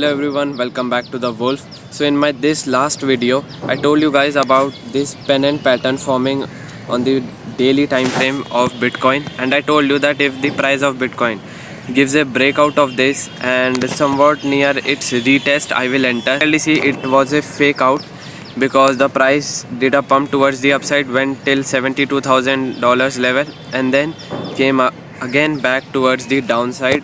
Hello everyone, welcome back to the Wolf. So in my this last video I told you guys about this pennant pattern forming on the daily time frame of Bitcoin, and I told you that if the price of Bitcoin gives a breakout of this and somewhat near its retest, I will enter. Clearly see it was a fake out because the price did a pump towards the upside, went till $72,000 level and then came again back towards the downside.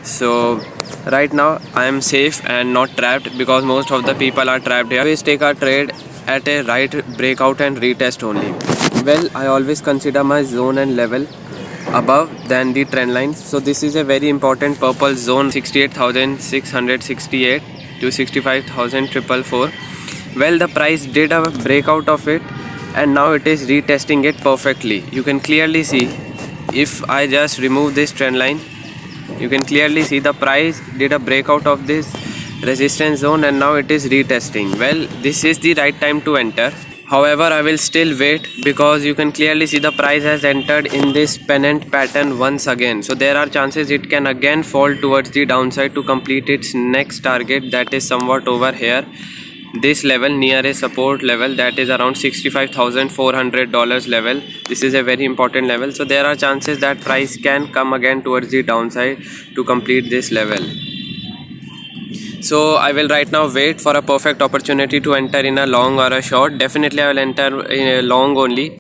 So right now I am safe and not trapped because most of the people are trapped here. Always take a trade at a right breakout and retest only. Well, I always consider my zone and level above than the trend line. So this is a very important purple zone, 68,668 to 65,444. Well, the price did a breakout of it and now it is retesting it perfectly. You can clearly see, if I just remove this trend line, you can clearly see the price did a breakout of this resistance zone and now it is retesting. Well, this is the right time to enter. However, I will still wait because you can clearly see the price has entered in this pennant pattern once again. So there are chances it can again fall towards the downside to complete its next target, that is somewhat over here. This level near a support level, that is around $65,400 level. This is a very important level. So there are chances that price can come again towards the downside to complete this level. So I will right now wait for a perfect opportunity to enter in a long or a short. Definitely I will enter in a long only.